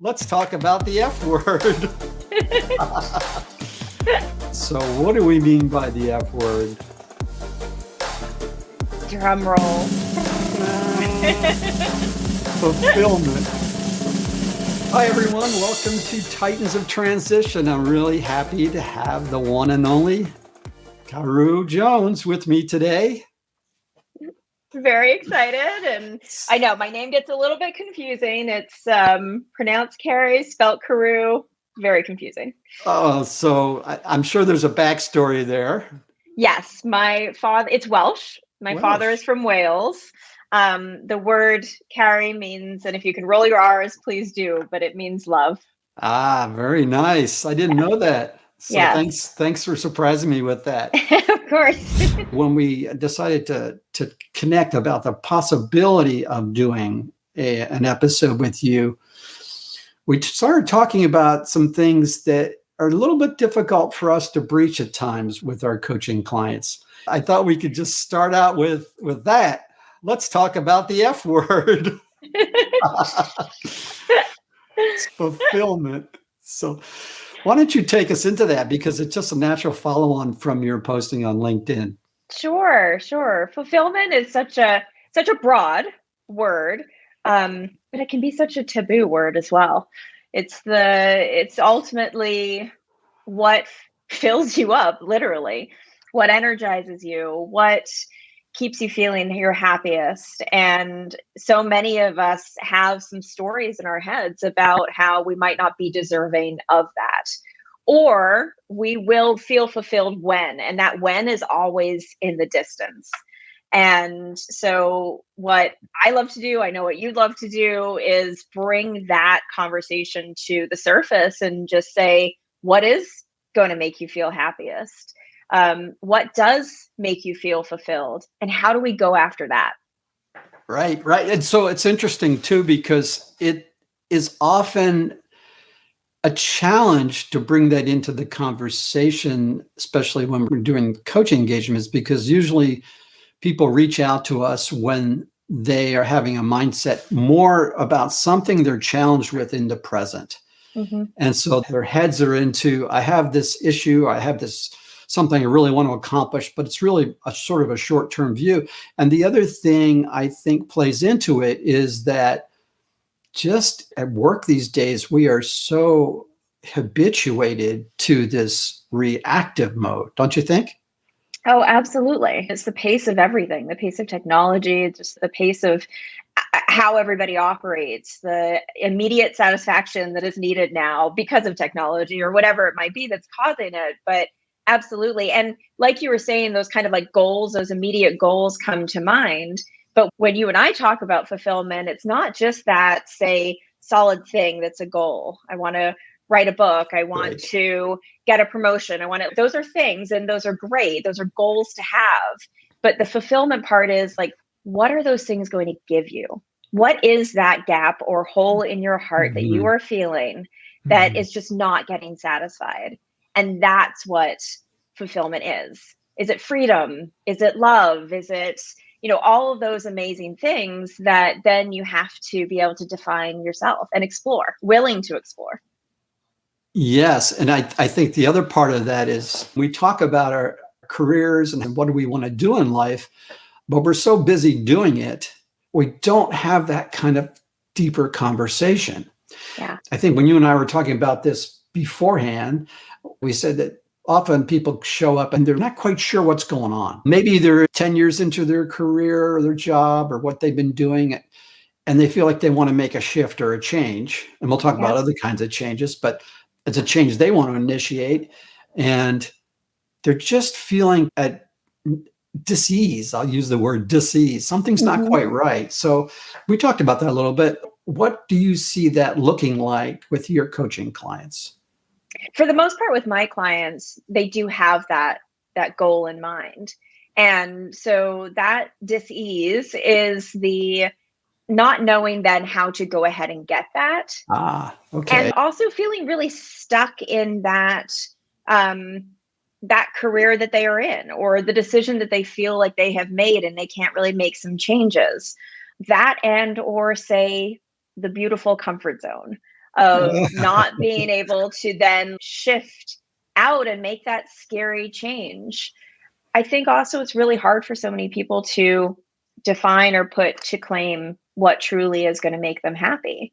Let's talk about the F word. So what do we mean by the F word? Drum roll. Fulfillment. Hi, everyone. Welcome to Titans of Transition. I'm really happy to have the one and only Caru Jones with me today. Very excited. And I know my name gets a little bit confusing. It's pronounced Carrie, spelled Caru. Very confusing. So I'm sure there's a backstory there. Yes, my father, it's Welsh. My father is from Wales. The word Carrie means, and if you can roll your R's, please do, but it means love. Ah, very nice. I didn't know that. So Yes. thanks for surprising me with that. Of course. When we decided to connect about the possibility of doing an episode with you, we started talking about some things that are a little bit difficult for us to breach at times with our coaching clients. I thought we could just start out with that. Let's talk about the F word. It's fulfillment. So why don't you take us into that? Because it's just a natural follow-on from your posting on LinkedIn. Sure. Fulfillment is such a broad word, but it can be such a taboo word as well. It's ultimately what fills you up, literally, what energizes you, what keeps you feeling your happiest. And so many of us have some stories in our heads about how we might not be deserving of that. Or we will feel fulfilled when, and that when is always in the distance. And so what I love to do, I know what you'd love to do, is bring that conversation to the surface and just say, what is going to make you feel happiest? What does make you feel fulfilled? And how do we go after that? Right. And so it's interesting too, because it is often a challenge to bring that into the conversation, especially when we're doing coaching engagements, because usually people reach out to us when they are having a mindset more about something they're challenged with in the present. Mm-hmm. And so their heads are into, I have this issue, I have this something I really want to accomplish, but it's really a sort of a short-term view. And the other thing I think plays into it is that just at work these days, we are so habituated to this reactive mode, don't you think? Oh, absolutely. It's the pace of everything, the pace of technology, just the pace of how everybody operates, the immediate satisfaction that is needed now because of technology or whatever it might be that's causing it. But absolutely. And like you were saying, those kind of like goals, those immediate goals come to mind. But when you and I talk about fulfillment, it's not just that, say, solid thing that's a goal. I want to write a book. I want to get a promotion. Those are things, and those are great. Those are goals to have. But the fulfillment part is like, what are those things going to give you? What is that gap or hole in your heart that you are feeling that is just not getting satisfied? And that's what fulfillment is. Is it freedom? Is it love? Is it, all of those amazing things that then you have to be able to define yourself and explore, willing to explore. Yes. And I think the other part of that is we talk about our careers and what do we want to do in life, but we're so busy doing it, we don't have that kind of deeper conversation. Yeah. I think when you and I were talking about this beforehand, we said that often people show up and they're not quite sure what's going on. Maybe they're 10 years into their career or their job or what they've been doing, and they feel like they want to make a shift or a change. And we'll talk about other kinds of changes, but it's a change they want to initiate. And they're just feeling at dis-ease. I'll use the word dis-ease. Something's not quite right. So we talked about that a little bit. What do you see that looking like with your coaching clients? For the most part with my clients, they do have that goal in mind. And so that dis-ease is the not knowing then how to go ahead and get that. Okay. And also feeling really stuck in that career that they are in, or the decision that they feel like they have made and they can't really make some changes. That, and or say the beautiful comfort zone of not being able to then shift out and make that scary change. I think also it's really hard for so many people to define or put to claim what truly is going to make them happy.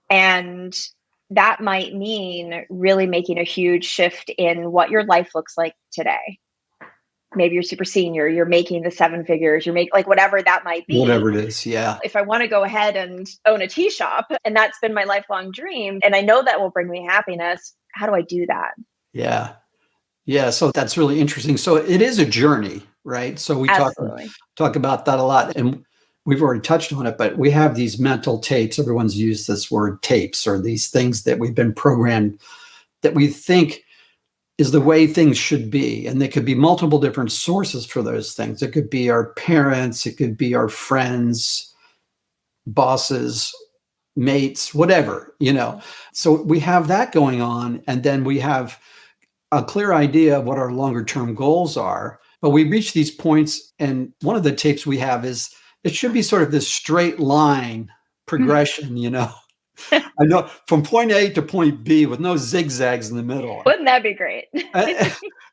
And that might mean really making a huge shift in what your life looks like today. Maybe you're super senior, you're making the seven figures, you're making like whatever that might be. Whatever it is. Yeah. If I want to go ahead and own a tea shop, and that's been my lifelong dream, and I know that will bring me happiness, how do I do that? Yeah. Yeah. So that's really interesting. So it is a journey, right? So we Absolutely. talk about that a lot. And we've already touched on it, but we have these mental tapes. Everyone's used this word tapes, or these things that we've been programmed that we think is the way things should be. And there could be multiple different sources for those things. It could be our parents, it could be our friends, bosses, mates, whatever, So we have that going on. And then we have a clear idea of what our longer term goals are. But we reach these points. And one of the tapes we have is it should be sort of this straight line progression, I know, from point A to point B with no zigzags in the middle. Wouldn't that be great?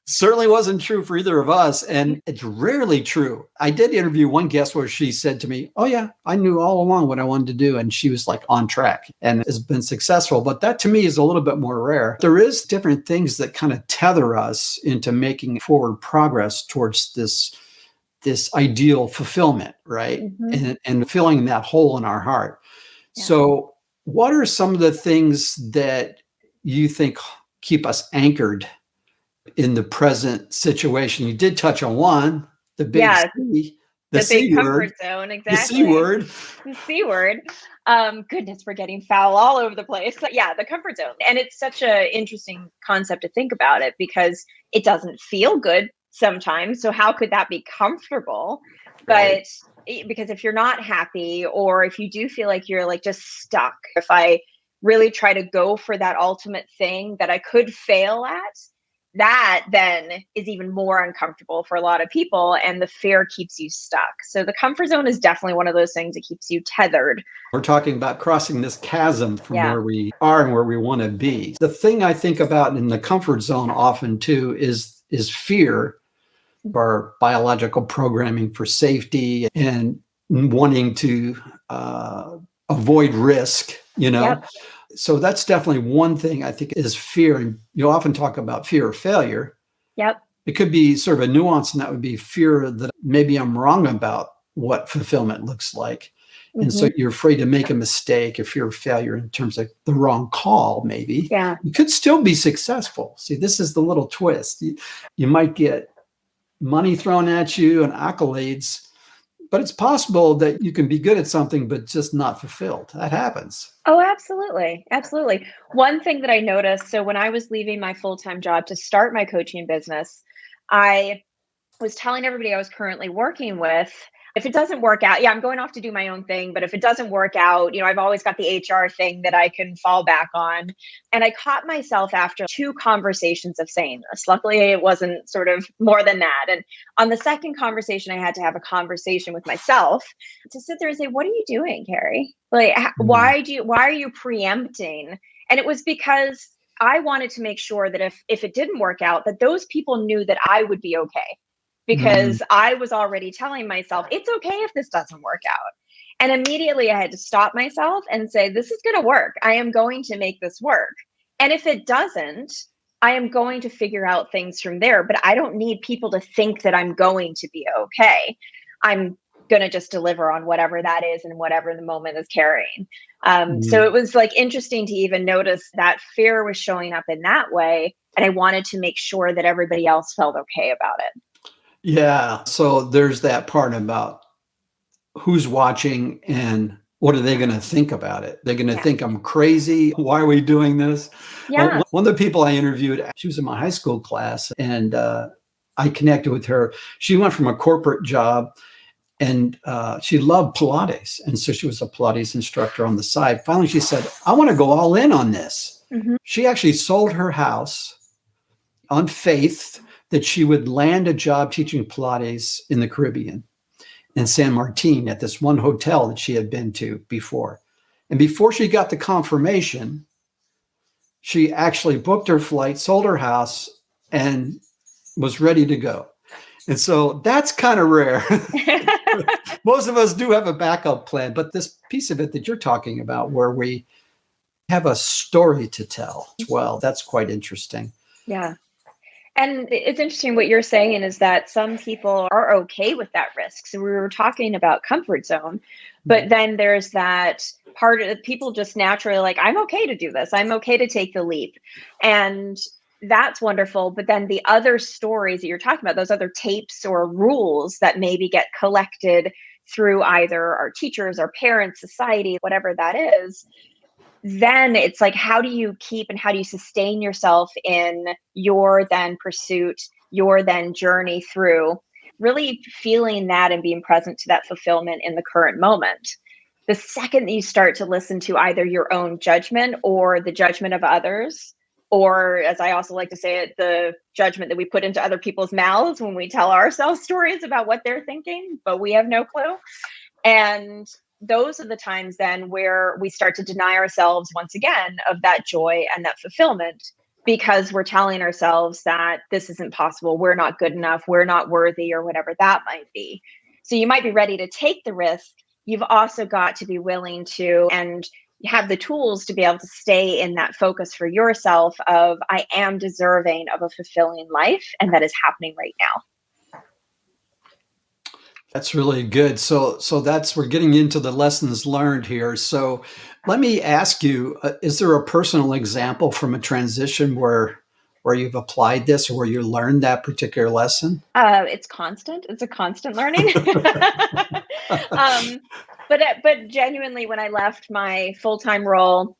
Certainly wasn't true for either of us. And it's rarely true. I did interview one guest where she said to me, "Oh yeah, I knew all along what I wanted to do." And she was like on track and has been successful. But that to me is a little bit more rare. There is different things that kind of tether us into making forward progress towards this ideal fulfillment, right? And filling that hole in our heart. Yeah. So what are some of the things that you think keep us anchored in the present situation? You did touch on one, the big C, the big comfort zone, exactly. The C word. The C word. Goodness, we're getting foul all over the place. But yeah, the comfort zone. And it's such an interesting concept to think about it because it doesn't feel good sometimes. So how could that be comfortable? Right. But because if you're not happy, or if you do feel like you're like just stuck, if I really try to go for that ultimate thing that I could fail at, that then is even more uncomfortable for a lot of people, and the fear keeps you stuck. So the comfort zone is definitely one of those things that keeps you tethered. We're talking about crossing this chasm from where we are and where we want to be. The thing I think about in the comfort zone often too is fear, our biological programming for safety and wanting to avoid risk, Yep. So that's definitely one thing I think is fear. And you often talk about fear of failure. Yep. It could be sort of a nuance, and that would be fear that maybe I'm wrong about what fulfillment looks like. And so you're afraid to make a mistake, or fear of failure in terms of the wrong call, maybe. Yeah. You could still be successful. See, this is the little twist. You might get money thrown at you and accolades, but it's possible that you can be good at something, but just not fulfilled. That happens. Oh, absolutely. Absolutely. One thing that I noticed, so when I was leaving my full-time job to start my coaching business, I was telling everybody I was currently working with, if it doesn't work out, I'm going off to do my own thing. But if it doesn't work out, I've always got the HR thing that I can fall back on. And I caught myself after 2 conversations of saying this. Luckily, it wasn't sort of more than that. And on the second conversation, I had to have a conversation with myself to sit there and say, what are you doing, Carrie? Like, why are you preempting? And it was because I wanted to make sure that if it didn't work out, that those people knew that I would be okay. Because I was already telling myself, it's okay if this doesn't work out. And immediately I had to stop myself and say, this is going to work. I am going to make this work. And if it doesn't, I am going to figure out things from there. But I don't need people to think that I'm going to be okay. I'm going to just deliver on whatever that is and whatever the moment is carrying. So it was like interesting to even notice that fear was showing up in that way. And I wanted to make sure that everybody else felt okay about it. Yeah. So there's that part about who's watching and what are they going to think about it? They're going to think I'm crazy. Why are we doing this? Yeah. One of the people I interviewed, she was in my high school class, and I connected with her. She went from a corporate job, and she loved Pilates. And so she was a Pilates instructor on the side. Finally, she said, I want to go all in on this. She actually sold her house on faith that she would land a job teaching Pilates in the Caribbean, in San Martin, at this one hotel that she had been to before. And before she got the confirmation, She actually booked her flight, sold her house, and was ready to go. And so that's kind of rare. Most of us do have a backup plan, but this piece of it that you're talking about, where we have a story to tell as well, that's quite interesting. Yeah. And it's interesting what you're saying is that some people are okay with that risk. So we were talking about comfort zone, but then there's that part of people just naturally like, I'm okay to do this. I'm okay to take the leap. And that's wonderful. But then the other stories that you're talking about, those other tapes or rules that maybe get collected through either our teachers, our parents, society, whatever that is, then it's like, how do you keep and how do you sustain yourself in your then pursuit, your then journey through really feeling that and being present to that fulfillment in the current moment? The second that you start to listen to either your own judgment or the judgment of others, or as I also like to say it, the judgment that we put into other people's mouths when we tell ourselves stories about what they're thinking, but we have no clue. And those are the times then where we start to deny ourselves once again of that joy and that fulfillment because we're telling ourselves that this isn't possible, we're not good enough, we're not worthy, or whatever that might be. So you might be ready to take the risk. You've also got to be willing to and have the tools to be able to stay in that focus for yourself of I am deserving of a fulfilling life, and that is happening right now. That's really good. So that's we're getting into the lessons learned here. So let me ask you: is there a personal example from a transition where you've applied this or where you learned that particular lesson? It's constant. It's a constant learning. But genuinely, when I left my full time role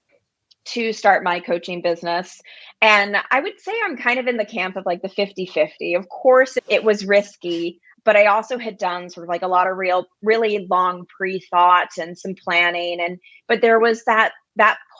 to start my coaching business, and I would say I'm kind of in the camp of like the 50-50. Of course, it was risky, but I also had done sort of like a lot of really long pre-thought and some planning, and but there was that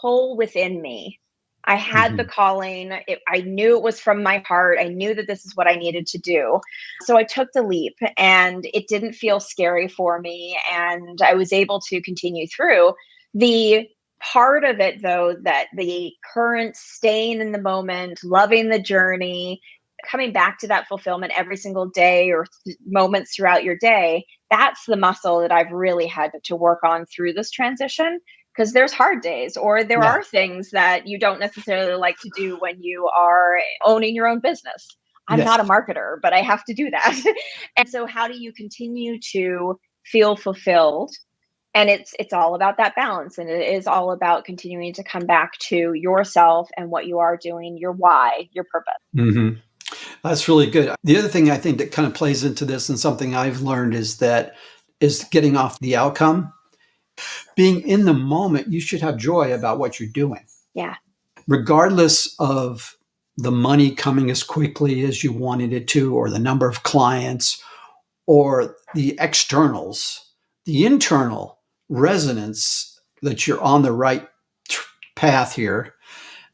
pull within me. I had the Mhm. calling. I knew it was from my heart. I knew that this is what I needed to do. So I took the leap and it didn't feel scary for me. And I was able to continue through. The part of it, though, that the current staying in the moment, loving the journey, coming back to that fulfillment every single day or moments throughout your day, that's the muscle that I've really had to work on through this transition because there's hard days or there Yeah. are things that you don't necessarily like to do when you are owning your own business. I'm Yes. not a marketer, but I have to do that. And so how do you continue to feel fulfilled? And it's all about that balance, and it is all about continuing to come back to yourself and what you are doing, your why, your purpose. Mhm. That's really good. The other thing I think that kind of plays into this and something I've learned is getting off the outcome. Being in the moment, you should have joy about what you're doing, Yeah. regardless of the money coming as quickly as you wanted it to, or the number of clients, or the externals, the internal resonance that you're on the right path here,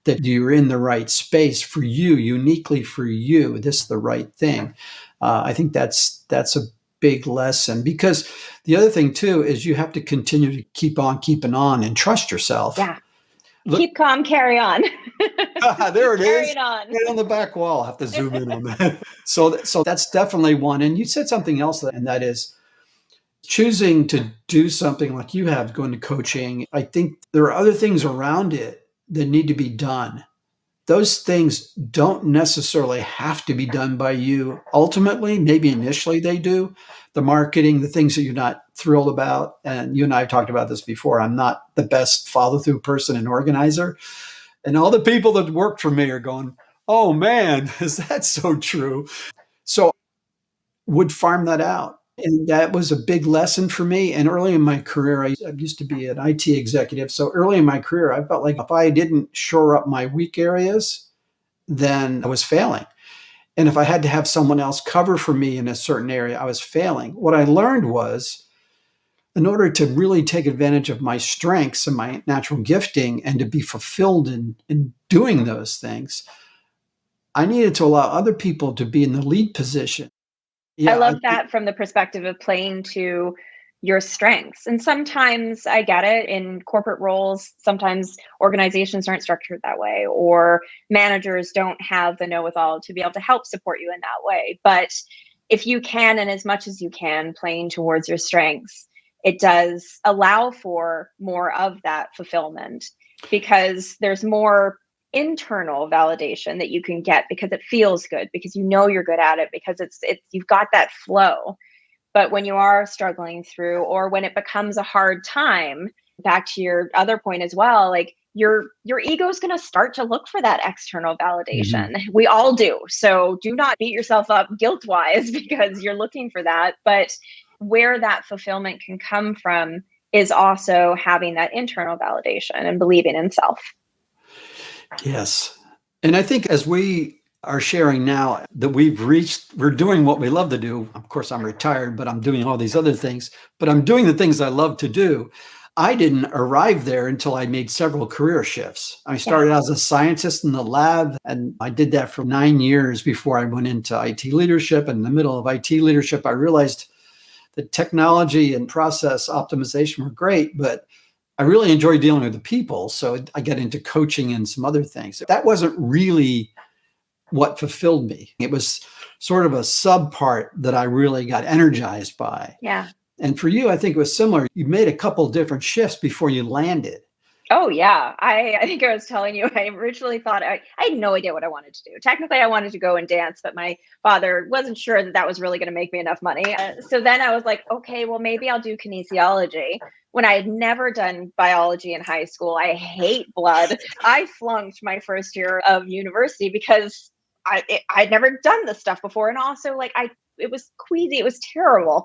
that you're in the right space for you, uniquely for you. This is the right thing. I think that's a big lesson because the other thing too is you have to continue to keep on keeping on and trust yourself. Yeah. Look, Keep calm, carry on. there it Carry is, it on. right on the back wall. I have to zoom in on that. So that's definitely one. And you said something else, and that is choosing to do something like you have, going to coaching. I think there are other things around it that need to be done. Those things don't necessarily have to be done by you. Ultimately, maybe initially they do. The marketing, the things that you're not thrilled about. And you and I have talked about this before. I'm not the best follow through person and organizer. And all the people that work for me are going, oh man, is that so true? So would farm that out. And that was a big lesson for me. And early in my career, I used to be an IT executive. So early in my career, I felt like if I didn't shore up my weak areas, then I was failing. And if I had to have someone else cover for me in a certain area, I was failing. What I learned was in order to really take advantage of my strengths and my natural gifting and to be fulfilled in doing those things, I needed to allow other people to be in the lead position. I Yeah, love that from the perspective of playing to your strengths. And sometimes I get it in corporate roles. Sometimes organizations aren't structured that way, or managers don't have the know-withal to be able to help support you in that way. But if you can, and as much as you can, playing towards your strengths, it does allow for more of that fulfillment, because there's more internal validation that you can get because it feels good, because you know you're good at it, because it's you've got that flow. But when you are struggling through, or when it becomes a hard time, back to your other point as well, like your ego is going to start to look for that external Mhm. validation. We all do. So do not beat yourself up guilt wise because you're looking for that. But where that fulfillment can come from is also having that internal validation and believing in self. Yes. And I think as we are sharing now that we're doing what we love to do. Of course, I'm retired, but I'm doing all these other things, but I'm doing the things I love to do. I didn't arrive there until I made several career shifts. I Yeah. started as a scientist in the lab, and I did that for 9 years before I went into IT leadership. In the middle of IT leadership, I realized that technology and process optimization were great, but I really enjoy dealing with the people. So I get into coaching and some other things. That wasn't really what fulfilled me. It was sort of a sub part that I really got energized by. Yeah. And for you, I think it was similar. You made a couple different shifts before you landed. Oh yeah. I think I was telling you, I originally thought I had no idea what I wanted to do. Technically, I wanted to go and dance, but my father wasn't sure that that was really going to make me enough money. So then I was like, okay, well, maybe I'll do kinesiology. When I had never done biology in high school, I hate blood. I flunked my first year of university because I'd never done this stuff before. And also, like, it was queasy. It was terrible.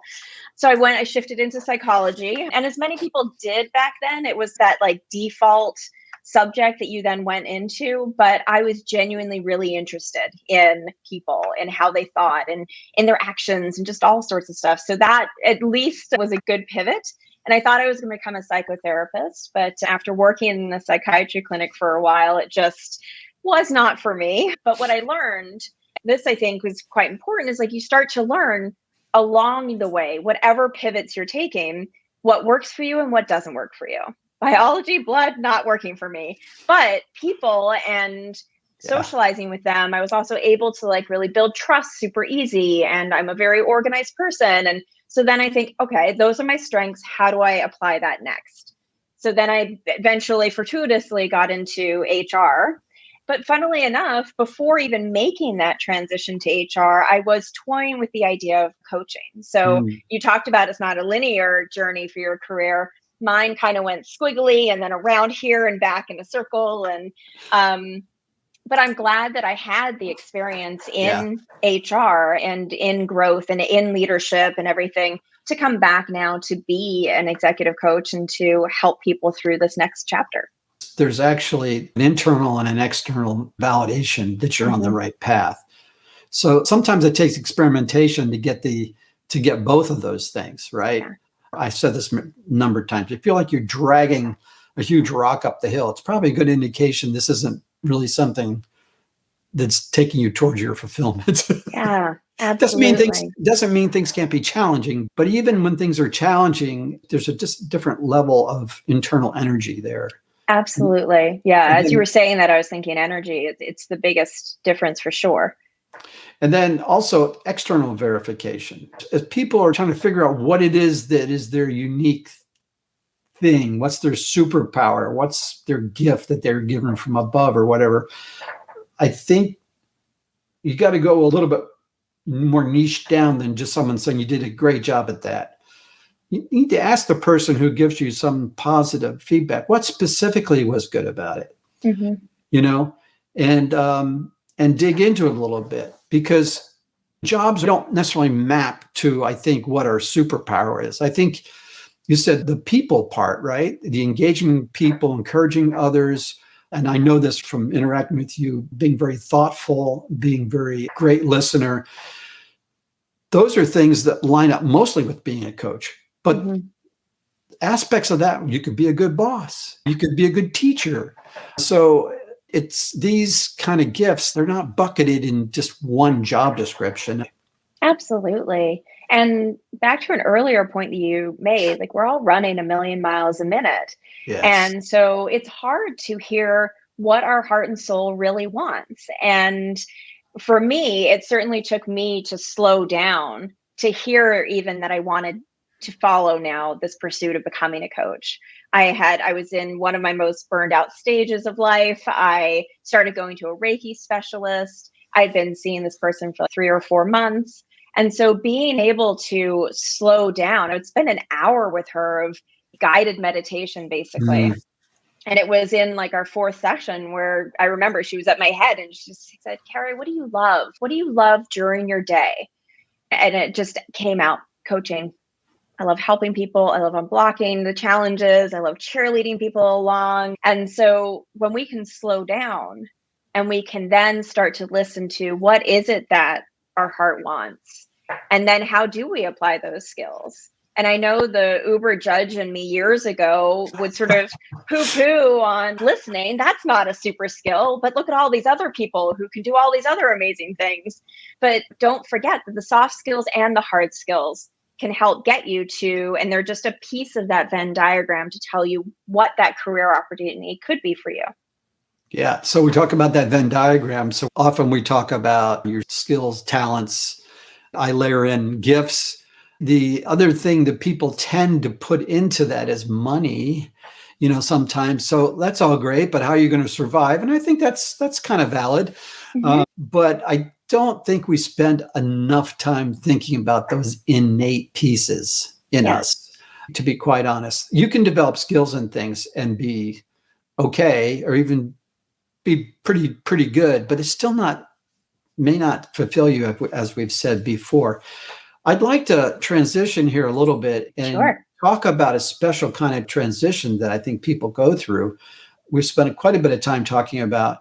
So I shifted into psychology. And as many people did back then, it was that like default subject that you then went into. But I was genuinely really interested in people and how they thought and in their actions and just all sorts of stuff. So that at least was a good pivot. And I thought I was going to become a psychotherapist. But after working in a psychiatry clinic for a while, it just was not for me. But what I learned, this I think was quite important, is like you start to learn along the way, whatever pivots you're taking, what works for you and what doesn't work for you. Biology, blood, not working for me. But people and Yeah. socializing with them, I was also able to like really build trust super easy. And I'm a very organized person. And so then I think, okay, those are my strengths. How do I apply that next? So then I eventually fortuitously got into HR. But funnily enough, before even making that transition to HR, I was toying with the idea of coaching. So Mm. you talked about it's not a linear journey for your career. Mine kind of went squiggly and then around here and back in a circle. And but I'm glad that I had the experience Yeah. in HR and in growth and in leadership and everything to come back now to be an executive coach and to help people through this next chapter. There's actually an internal and an external validation that you're on the Mhm. right path. So sometimes it takes experimentation to get both of those things, right? Yeah. I said this a number of times. You feel like you're dragging a huge rock up the hill. It's probably a good indication this isn't really something that's taking you towards your fulfillment. Yeah, Doesn't absolutely. mean things can't be challenging, but even when things are challenging, there's a just different level of internal energy there. Absolutely. Yeah. And As you were then, saying that, I was thinking energy. It's the biggest difference for sure. and then also external verification. As people are trying to figure out what it is that is their unique thing, what's their superpower, what's their gift that they're given from above or whatever, I think you got to go a little bit more niche down than just someone saying you did a great job at that. You need to ask the person who gives you some positive feedback, what specifically was good about it, Hmm. you know, and dig into it a little bit, because jobs don't necessarily map to, I think, what our superpower is. I think you said the people part, right? The engaging with people, encouraging others. And I know this from interacting with you, being very thoughtful, being very great listener. Those are things that line up mostly with being a coach. But Hmm. aspects of that, you could be a good boss, you could be a good teacher. So it's these kind of gifts, they're not bucketed in just one job description. Absolutely. And back to an earlier point that you made, like we're all running a million miles a minute. Yes. And so it's hard to hear what our heart and soul really wants. And for me, it certainly took me to slow down to hear even that I wanted to follow now this pursuit of becoming a coach. I was in one of my most burned out stages of life. I started going to a Reiki specialist. I'd been seeing this person for 3 or 4 months. And so being able to slow down, I would spend an hour with her of guided meditation, basically. Mm. And it was in like our fourth session where I remember she was at my head and she said, Carrie, what do you love? What do you love during your day? And it just came out: coaching. I love helping people. I love unblocking the challenges. I love cheerleading people along. And so when we can slow down and we can then start to listen to what is it that our heart wants, and then how do we apply those skills? And I know the Uber judge in me years ago would sort of poo poo on listening. That's not a super skill, but look at all these other people who can do all these other amazing things. But don't forget that the soft skills and the hard skills can help get you to, and they're just a piece of that Venn diagram to tell you what that career opportunity could be for you. Yeah. So we talk about that Venn diagram. So often we talk about your skills, talents. I layer in gifts. The other thing that people tend to put into that is money, sometimes. So that's all great, but how are you going to survive? And I think that's kind of valid. But I don't think we spend enough time thinking about those innate pieces in us, to be quite honest. You can develop skills and things and be okay, or even be pretty good, but it's still may not fulfill you, as we've said before. I'd like to transition here a little bit and talk about a special kind of transition that I think people go through. We've spent quite a bit of time talking about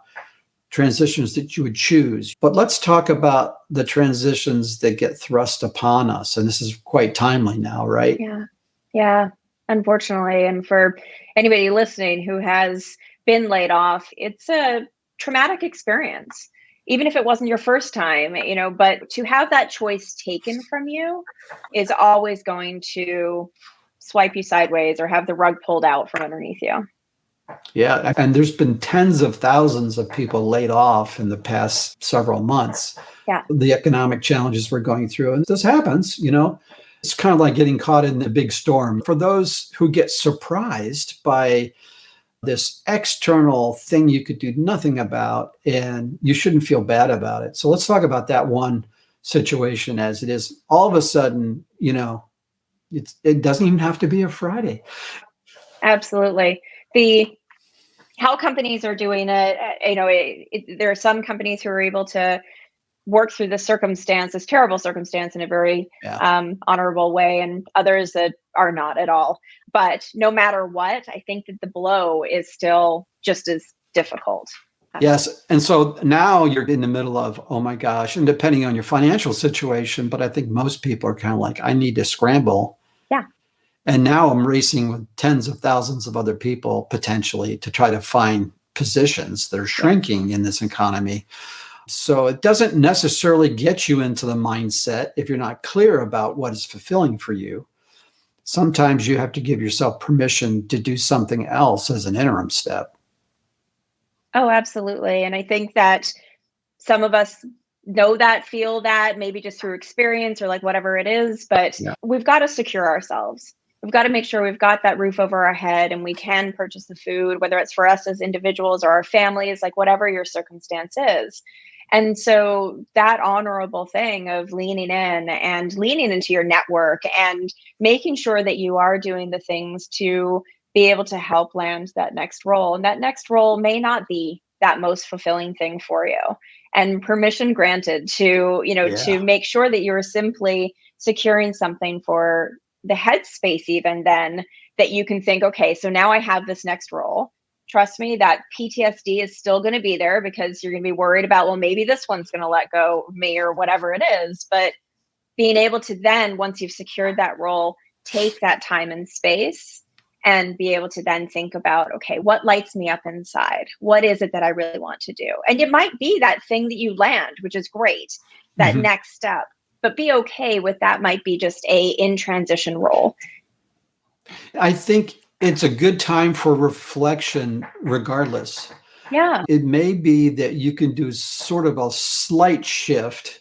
transitions that you would choose, but let's talk about the transitions that get thrust upon us. And this is quite timely now, right? Yeah, unfortunately. And for anybody listening who has been laid off, it's a traumatic experience, even if it wasn't your first time, but to have that choice taken from you is always going to swipe you sideways or have the rug pulled out from underneath you. Yeah. And there's been tens of thousands of people laid off in the past several months. Yeah. The economic challenges we're going through. And this happens, it's kind of like getting caught in the big storm. For those who get surprised by this external thing you could do nothing about, and you shouldn't feel bad about it. So let's talk about that one situation as it is. All of a sudden, it doesn't even have to be a Friday. Absolutely. How companies are doing it, there are some companies who are able to work through this terrible circumstance, in a very honorable way, and others that are not at all. But no matter what, I think that the blow is still just as difficult. Yes. And so now you're in the middle of, oh my gosh, and depending on your financial situation, but I think most people are kind of like, I need to scramble. Yeah. And now I'm racing with tens of thousands of other people potentially to try to find positions that are shrinking in this economy. So it doesn't necessarily get you into the mindset if you're not clear about what is fulfilling for you. Sometimes you have to give yourself permission to do something else as an interim step. Oh, absolutely. And I think that some of us know that, feel that, maybe just through experience or like whatever it is, but we've got to secure ourselves. We've got to make sure we've got that roof over our head and we can purchase the food, whether it's for us as individuals or our families, like whatever your circumstance is. And so that honorable thing of leaning in and leaning into your network and making sure that you are doing the things to be able to help land that next role. And that next role may not be that most fulfilling thing for you. And permission granted to, to make sure that you're simply securing something for the headspace, even then, that you can think, okay, so now I have this next role. Trust me, that PTSD is still going to be there because you're going to be worried about, well, maybe this one's going to let go of me or whatever it is. But being able to then, once you've secured that role, take that time and space and be able to then think about, okay, what lights me up inside? What is it that I really want to do? And it might be that thing that you land, which is great, that next step. but be okay with that might be just a in transition role. I think it's a good time for reflection regardless. Yeah. It may be that you can do sort of a slight shift.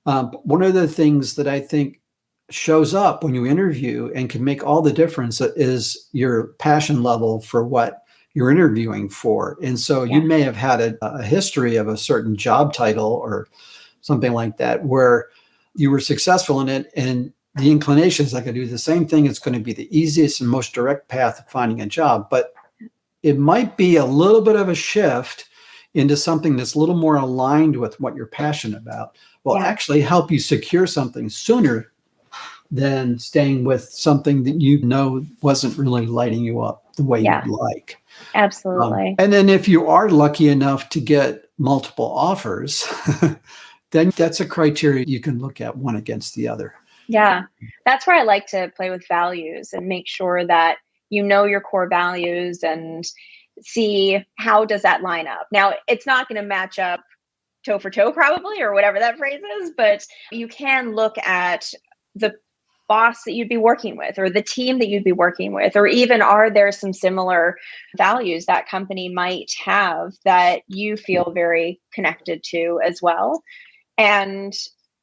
One of the things that I think shows up when you interview and can make all the difference is your passion level for what you're interviewing for. And so you Yeah. may have had a history of a certain job title or something like that where you were successful in it, and the inclination is I could do the same thing. It's going to be the easiest and most direct path of finding a job. But it might be a little bit of a shift into something that's a little more aligned with what you're passionate about will actually help you secure something sooner than staying with something that you know wasn't really lighting you up the way you'd like. Absolutely. And then if you are lucky enough to get multiple offers, then that's a criteria you can look at one against the other. Yeah. That's where I like to play with values and make sure that you know your core values and see how does that line up. Now, it's not going to match up toe for toe probably, or whatever that phrase is, but you can look at the boss that you'd be working with or the team that you'd be working with, or even are there some similar values that company might have that you feel very connected to as well. And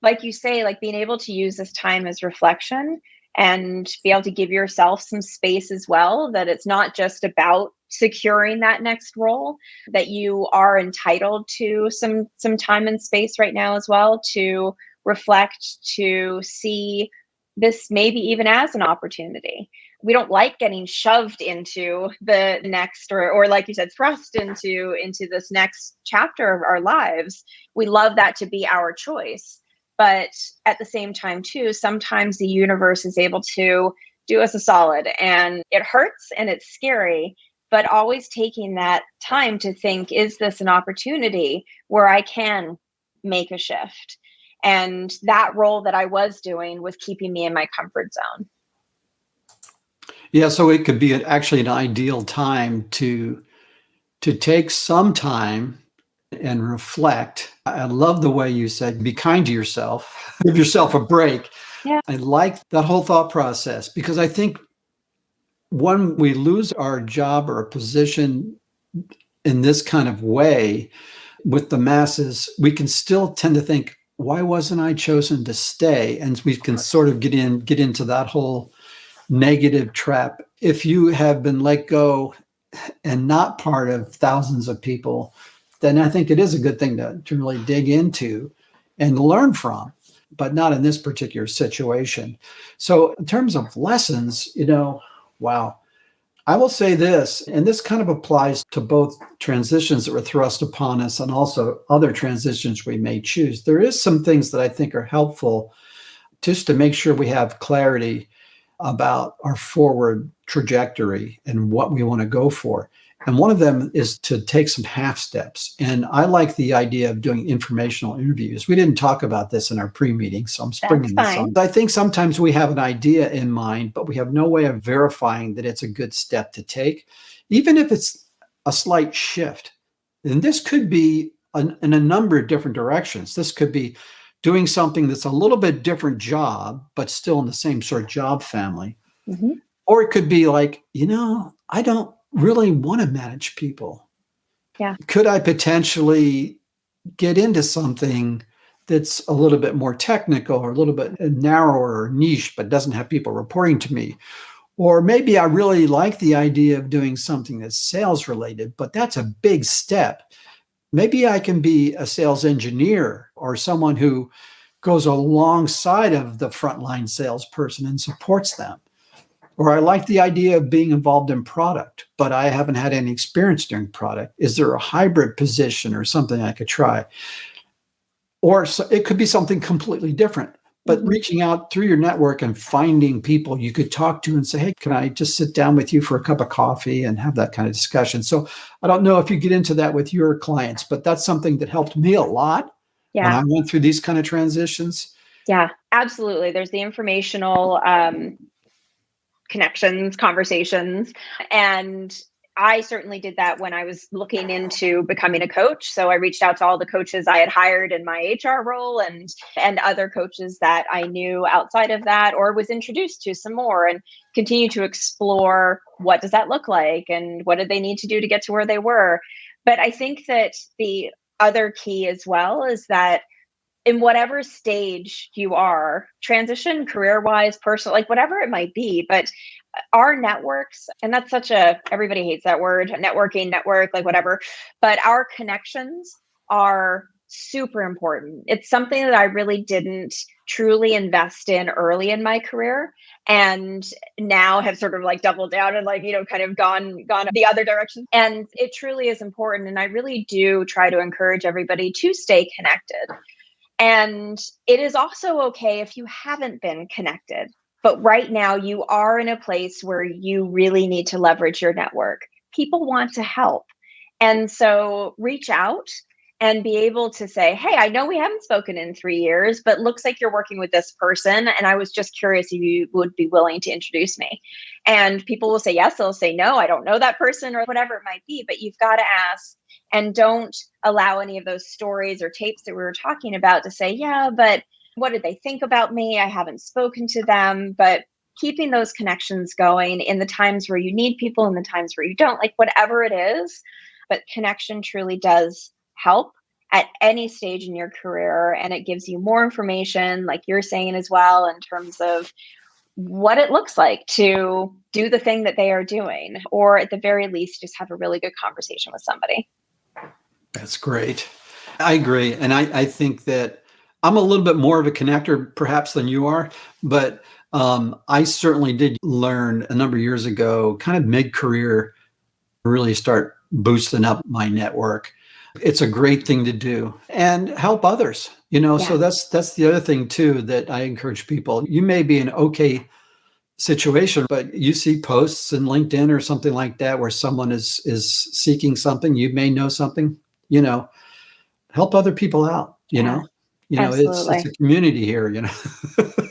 like you say, like being able to use this time as reflection and be able to give yourself some space as well, that it's not just about securing that next role, that you are entitled to some time and space right now as well to reflect, to see this maybe even as an opportunity. We don't like getting shoved into the next, or like you said, thrust into this next chapter of our lives. We love that to be our choice. But at the same time, too, sometimes the universe is able to do us a solid, and it hurts and it's scary, but always taking that time to think, is this an opportunity where I can make a shift? And that role that I was doing was keeping me in my comfort zone. Yeah, so it could be actually an ideal time to take some time and reflect. I love the way you said, be kind to yourself, give yourself a break. Yeah. I like that whole thought process because I think when we lose our job or a position in this kind of way with the masses, we can still tend to think, why wasn't I chosen to stay? And we can sort of get into that whole negative trap. If you have been let go and not part of thousands of people, then I think it is a good thing to really dig into and learn from, but not in this particular situation. So in terms of lessons, wow. I will say this, and this kind of applies to both transitions that were thrust upon us and also other transitions we may choose. There is some things that I think are helpful just to make sure we have clarity about our forward trajectory and what we want to go for. And one of them is to take some half steps. And I like the idea of doing informational interviews. We didn't talk about this in our pre-meeting, so I'm springing this on. I think sometimes we have an idea in mind, but we have no way of verifying that it's a good step to take, even if it's a slight shift. And this could be in a number of different directions. This could be doing something that's a little bit different job, but still in the same sort of job family. Mm-hmm. Or it could be like, I don't really want to manage people. Yeah. Could I potentially get into something that's a little bit more technical or a little bit narrower or niche, but doesn't have people reporting to me? Or maybe I really like the idea of doing something that's sales related, but that's a big step. Maybe I can be a sales engineer or someone who goes alongside of the frontline salesperson and supports them. Or I like the idea of being involved in product, but I haven't had any experience doing product. Is there a hybrid position or something I could try? Or it could be something completely different, but reaching out through your network and finding people you could talk to and say, hey, can I just sit down with you for a cup of coffee and have that kind of discussion? So I don't know if you get into that with your clients, but that's something that helped me a lot when I went through these kind of transitions. Yeah, absolutely. There's the informational connections, conversations, and I certainly did that when I was looking into becoming a coach. So I reached out to all the coaches I had hired in my HR role and other coaches that I knew outside of that or was introduced to some more, and continue to explore what does that look like and what did they need to do to get to where they were. But I think that the other key as well is that in whatever stage you are, transition career wise, personal, like whatever it might be, but our networks, and that's such a, everybody hates that word, networking, network, like whatever, but our connections are super important. It's something that I really didn't truly invest in early in my career, and now have sort of like doubled down and like, kind of gone the other direction. And it truly is important. And I really do try to encourage everybody to stay connected. And it is also okay if you haven't been connected. But right now, you are in a place where you really need to leverage your network. People want to help. And so reach out and be able to say, hey, I know we haven't spoken in 3 years, but looks like you're working with this person. And I was just curious if you would be willing to introduce me. And people will say yes, they'll say no, I don't know that person, or whatever it might be. But you've got to ask, and don't allow any of those stories or tapes that we were talking about to say, yeah, but what did they think about me? I haven't spoken to them. But keeping those connections going in the times where you need people and the times where you don't, like whatever it is. But connection truly does help at any stage in your career. And it gives you more information, like you're saying as well, in terms of what it looks like to do the thing that they are doing, or at the very least, just have a really good conversation with somebody. That's great. I agree. And I think that I'm a little bit more of a connector perhaps than you are, but I certainly did learn a number of years ago, kind of mid-career, really start boosting up my network. It's a great thing to do and help others, so that's the other thing too, that I encourage people. You may be in okay situation, but you see posts in LinkedIn or something like that where someone is seeking something, you may know something, help other people out, it's Absolutely. a community here,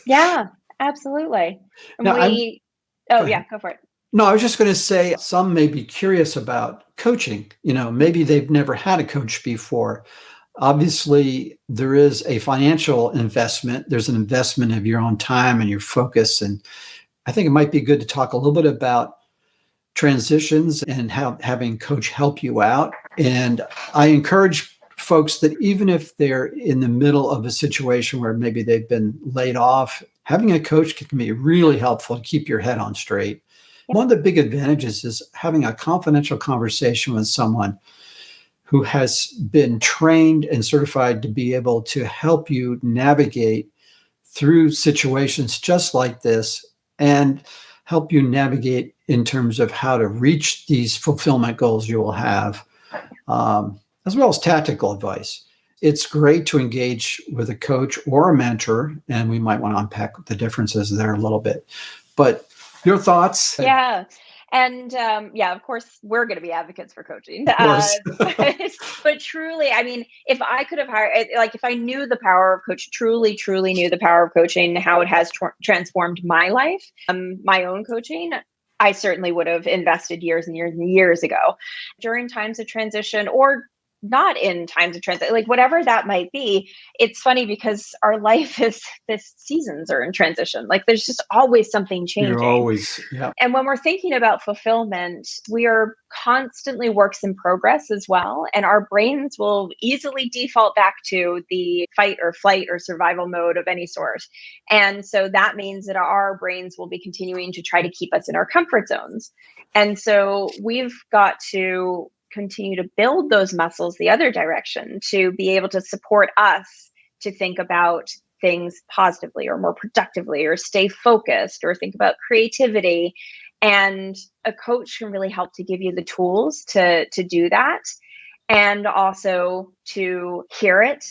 Yeah, absolutely. And Now, go oh ahead. yeah, go for it. No, I was just going to say some may be curious about coaching. Maybe they've never had a coach before. Obviously, there is a financial investment. There's an investment of your own time and your focus. And I think it might be good to talk a little bit about transitions and how having coach help you out. And I encourage folks that even if they're in the middle of a situation where maybe they've been laid off, having a coach can be really helpful to keep your head on straight. Yep. One of the big advantages is having a confidential conversation with someone who has been trained and certified to be able to help you navigate through situations just like this and help you navigate in terms of how to reach these fulfillment goals you will have, as well as tactical advice. It's great to engage with a coach or a mentor, and we might want to unpack the differences there a little bit. But your thoughts? Yeah. And of course, we're going to be advocates for coaching. Of course. But truly, I mean, if I could have hired, like if I knew the power of coach, truly, truly knew the power of coaching, how it has transformed my life, my own coaching, I certainly would have invested years and years and years ago. During times of transition, or not in times of transit, like whatever that might be. It's funny because our life is, this seasons are in transition. Like there's just always something changing. You're always, yeah. And when we're thinking about fulfillment, we are constantly works in progress as well. And our brains will easily default back to the fight or flight or survival mode of any sort. And so that means that our brains will be continuing to try to keep us in our comfort zones. And so we've got to continue to build those muscles the other direction to be able to support us to think about things positively or more productively, or stay focused, or think about creativity. And a coach can really help to give you the tools to do that, and also to hear it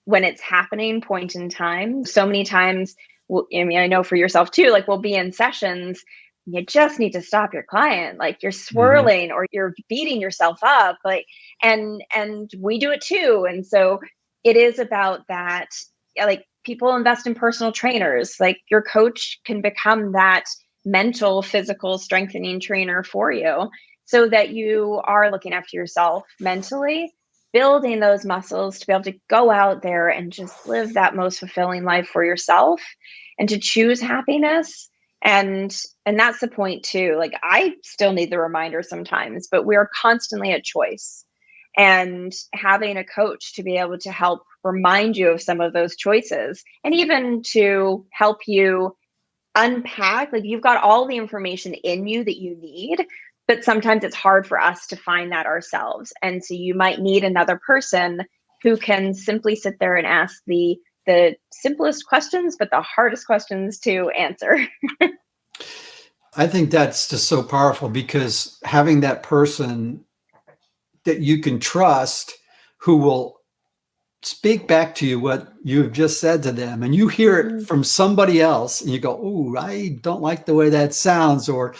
when it's happening, point in time. So many times, I know for yourself too, like we'll be in sessions, you just need to stop your client, like you're swirling or you're beating yourself up, like, and we do it too. And so it is about that, like people invest in personal trainers, like your coach can become that mental, physical strengthening trainer for you. so that you are looking after yourself mentally, building those muscles to be able to go out there and just live that most fulfilling life for yourself and to choose happiness. And that's the point too. Like, I still need the reminder sometimes, but we're constantly at choice. And having a coach to be able to help remind you of some of those choices and even to help you unpack, like, you've got all the information in you that you need, but sometimes it's hard for us to find that ourselves. And so you might need another person who can simply sit there and ask the simplest questions, but the hardest questions to answer. I think that's just so powerful, because having that person that you can trust, who will speak back to you what you've just said to them, and you hear it from somebody else and you go, "Ooh, I don't like the way that sounds," or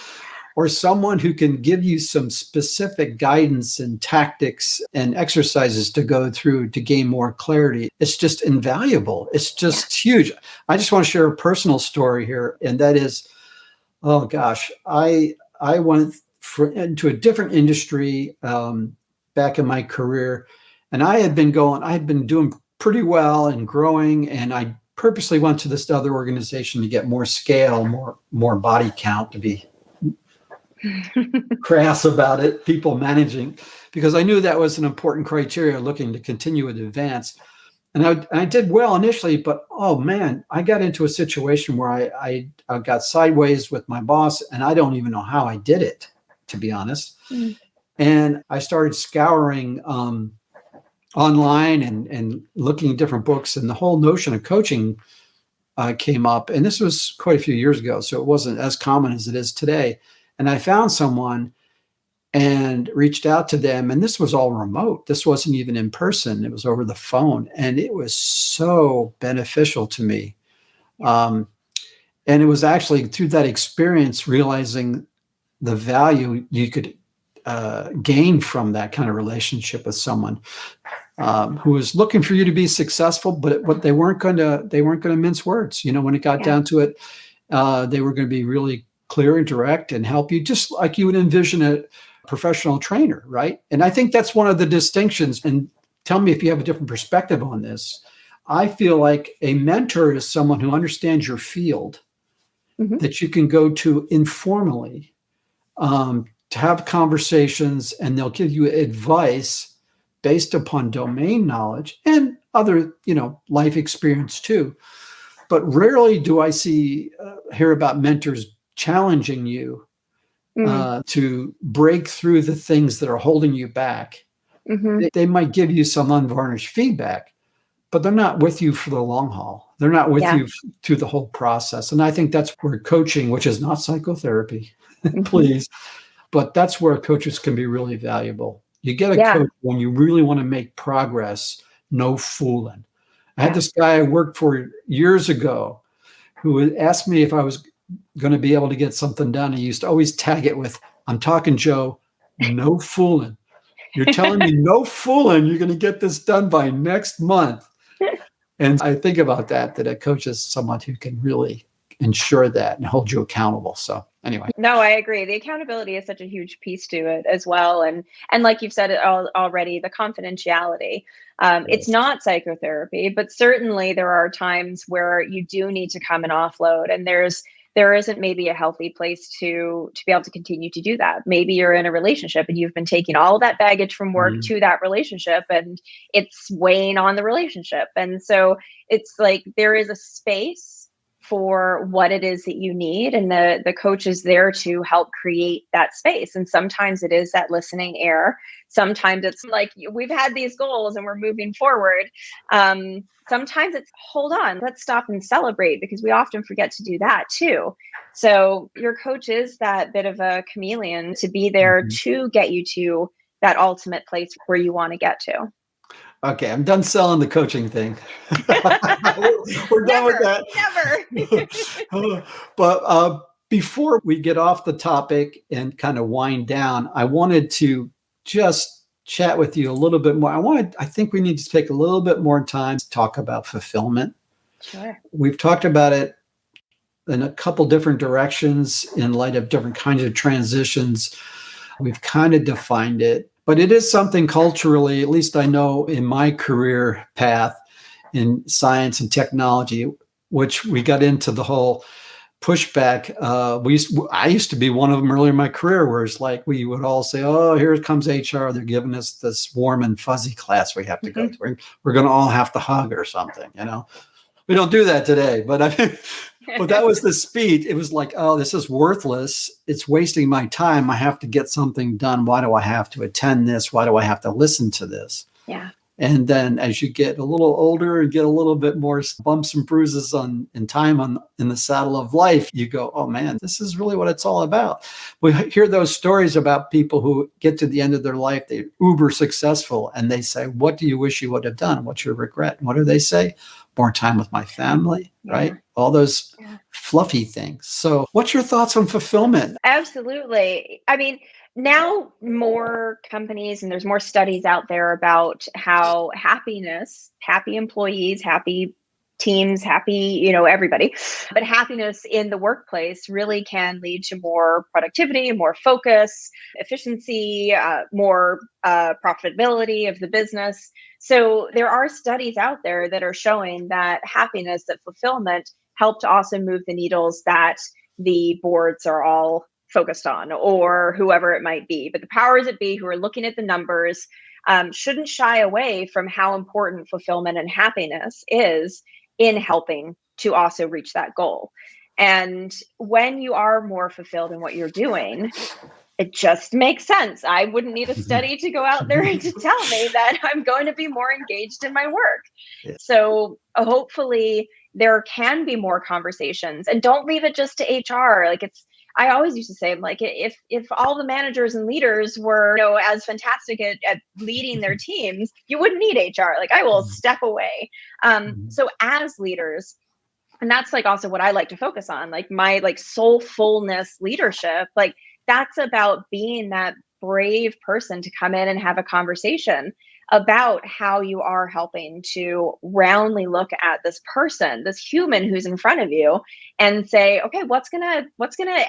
someone who can give you some specific guidance and tactics and exercises to go through to gain more clarity. It's just invaluable. It's just huge. I just want to share a personal story here, and that is, oh gosh, I went into a different industry back in my career, and I had been doing pretty well and growing, and I purposely went to this other organization to get more scale, more body count, to be crass about it, people managing, because I knew that was an important criteria looking to continue and advance. And I did well initially, but oh man, I got into a situation where I got sideways with my boss, and I don't even know how I did it, to be honest. And I started scouring online and looking at different books, and the whole notion of coaching came up. And this was quite a few years ago, so it wasn't as common as it is today. And I found someone and reached out to them, and this was all remote. This wasn't even in person. It was over the phone, and it was so beneficial to me. And it was actually through that experience, realizing the value you could gain from that kind of relationship with someone who was looking for you to be successful, but they weren't going to mince words. You know, when it got down to it, they were going to be really clear and direct and help you, just like you would envision a professional trainer, right? And I think that's one of the distinctions. And tell me if you have a different perspective on this. I feel like a mentor is someone who understands your field, that you can go to informally to have conversations, and they'll give you advice based upon domain knowledge and other, life experience too. But rarely do I hear about mentors challenging you to break through the things that are holding you back. They might give you some unvarnished feedback, but they're not with you for the long haul. They're not with you through the whole process. And I think that's where coaching, which is not psychotherapy, please, but that's where coaches can be really valuable. You get a coach when you really want to make progress, no fooling. I had this guy I worked for years ago who asked me if I was going to be able to get something done. He used to always tag it with, "I'm talking, Joe, no fooling. You're telling me no fooling, you're going to get this done by next month." And I think about that a coach is someone who can really ensure that and hold you accountable. So anyway. No, I agree. The accountability is such a huge piece to it as well. And like you've said it already, the confidentiality. It's not psychotherapy, but certainly there are times where you do need to come and offload, and there isn't maybe a healthy place to be able to continue to do that. Maybe you're in a relationship and you've been taking all that baggage from work to that relationship, and it's weighing on the relationship. And so it's like there is a space for what it is that you need, and the coach is there to help create that space. And sometimes it is that listening ear. Sometimes it's like, we've had these goals and we're moving forward. Sometimes it's, hold on, let's stop and celebrate, because we often forget to do that too. So your coach is that bit of a chameleon to be there to get you to that ultimate place where you want to get to. Okay, I'm done selling the coaching thing. We're done with that. Never. But before we get off the topic and kind of wind down, I wanted to just chat with you a little bit more. I think we need to take a little bit more time to talk about fulfillment. Sure. We've talked about it in a couple different directions in light of different kinds of transitions. We've kind of defined it, but it is something culturally, at least I know in my career path in science and technology, which we got into the whole pushback. I used to be one of them early in my career, where it's like we would all say, "Oh, here comes HR. They're giving us this warm and fuzzy class we have to go to. We're going to all have to hug or something." We don't do that today, but but that was the speed. It was like, "Oh, this is worthless. It's wasting my time. I have to get something done. Why do I have to attend this? Why do I have to listen to this?" Yeah. And then as you get a little older and get a little bit more bumps and bruises in the saddle of life, you go, "Oh man, this is really what it's all about." We hear those stories about people who get to the end of their life, they're uber successful, and they say, "What do you wish you would have done? What's your regret?" And what do they say? "More time with my family," right? All those fluffy things. So what's your thoughts on fulfillment? Absolutely. I mean, now more companies and there's more studies out there about how happiness, happy employees, happy teams, happy, everybody, but happiness in the workplace really can lead to more productivity, more focus, efficiency, more profitability of the business. So there are studies out there that are showing that happiness, that fulfillment help to also move the needles that the boards are all focused on, or whoever it might be. But the powers that be who are looking at the numbers shouldn't shy away from how important fulfillment and happiness is in helping to also reach that goal. And when you are more fulfilled in what you're doing, it just makes sense. I wouldn't need a study to go out there and to tell me that I'm going to be more engaged in my work. Yeah. So hopefully there can be more conversations, and don't leave it just to HR. I always used to say, like, if all the managers and leaders were, as fantastic at leading their teams, you wouldn't need HR. Like, I will step away. So as leaders, and that's like also what I like to focus on, like my soulfulness leadership, like that's about being that brave person to come in and have a conversation about how you are helping to roundly look at this person, this human who's in front of you, and say, okay, what's gonna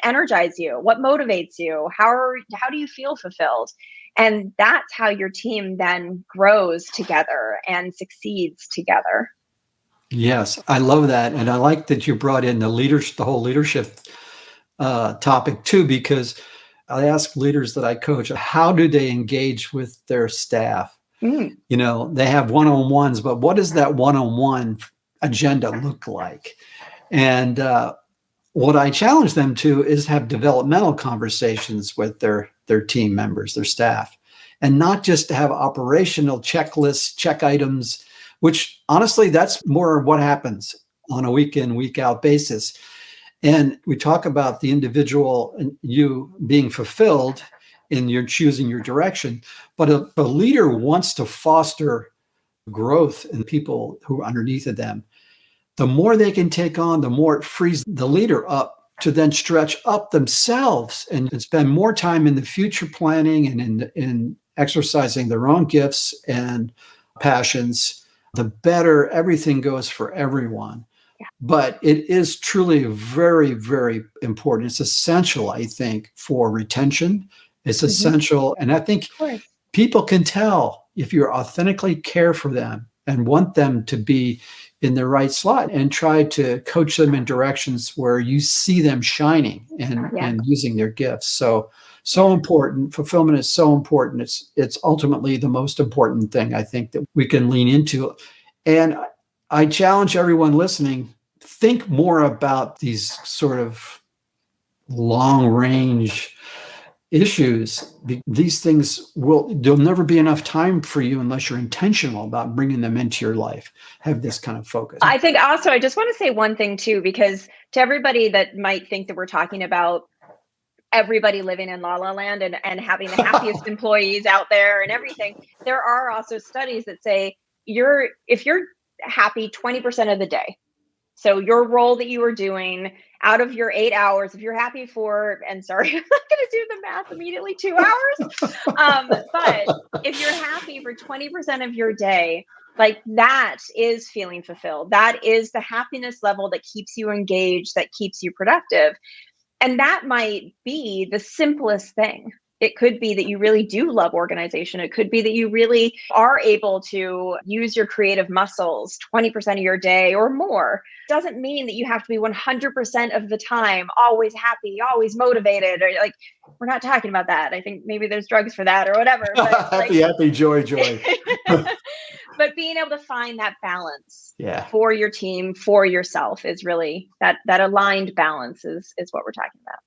energize you? What motivates you? How do you feel fulfilled? And that's how your team then grows together and succeeds together. Yes, I love that. And I like that you brought in the whole leadership topic too, because I ask leaders that I coach, how do they engage with their staff? Mm. They have one-on-ones, but what does that one-on-one agenda look like? And what I challenge them to is have developmental conversations with their team members, their staff, and not just to have operational checklists, check items, which honestly, that's more what happens on a week in, week out basis. And we talk about the individual and you being fulfilled in your choosing your direction, but a leader wants to foster growth in people who are underneath of them. The more they can take on, the more it frees the leader up to then stretch up themselves and spend more time in the future planning and in exercising their own gifts and passions. The better everything goes for everyone. But it is truly very, very important. It's essential, I think, for retention. It's essential. And I think people can tell if you authentically care for them and want them to be in the right slot and try to coach them in directions where you see them shining and using their gifts. So important. Fulfillment is so important. It's ultimately the most important thing I think that we can lean into. And I challenge everyone listening, think more about these sort of long range issues. These things there'll never be enough time for you unless you're intentional about bringing them into your life. Have this kind of focus. I think also, I just want to say one thing too, because to everybody that might think that we're talking about everybody living in La La Land and having the happiest employees out there and everything, there are also studies that say if you're happy 20% of the day, so your role that you are doing out of your 8 hours, if you're happy for, and sorry, I'm not going to do the math immediately, 2 hours. But if you're happy for 20% of your day, like that is feeling fulfilled. That is the happiness level that keeps you engaged, that keeps you productive. And that might be the simplest thing. It could be that you really do love organization. It could be that you really are able to use your creative muscles 20% of your day or more. Doesn't mean that you have to be 100% of the time always happy, always motivated, or like, we're not talking about that. I think maybe there's drugs for that or whatever. But Happy, happy, joy, joy. but being able to find that balance Yeah. for your team, for yourself is really that aligned balance is what we're talking about.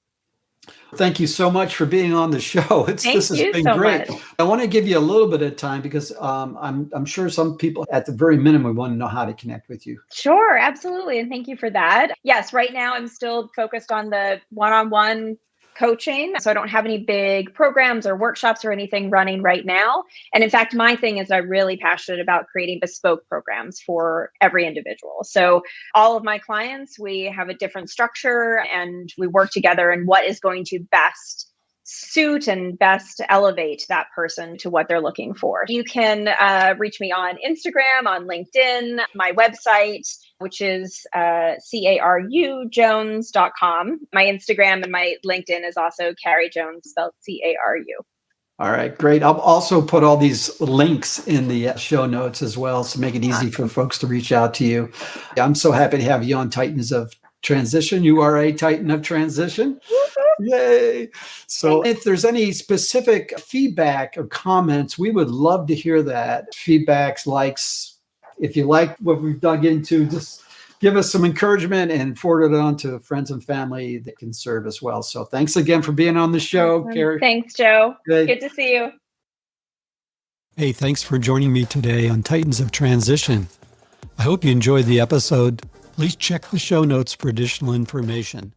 Thank you so much for being on the show. This Thank has you been so great. much. I want to give you a little bit of time because I'm sure some people at the very minimum want to know how to connect with you. Sure, absolutely. And thank you for that. Yes, right now I'm still focused on the one-on-one coaching. So I don't have any big programs or workshops or anything running right now. And in fact, my thing is I'm really passionate about creating bespoke programs for every individual. So all of my clients, we have a different structure and we work together in what is going to best suit and best elevate that person to what they're looking for. You can reach me on Instagram, on LinkedIn, my website, which is carujones.com. My Instagram and my LinkedIn is also Caru Jones, spelled Caru. All right, great. I'll also put all these links in the show notes as well, so make it easy for folks to reach out to you. I'm so happy to have you on Titans of Transition. You are a Titan of Transition. Yay. So if there's any specific feedback or comments, we would love to hear that. Feedbacks, likes. If you like what we've dug into, just give us some encouragement and forward it on to friends and family that can serve as well. So thanks again for being on the show, Caru. Thanks, Joe. Good to see you. Hey, thanks for joining me today on Titans of Transition. I hope you enjoyed the episode. Please check the show notes for additional information.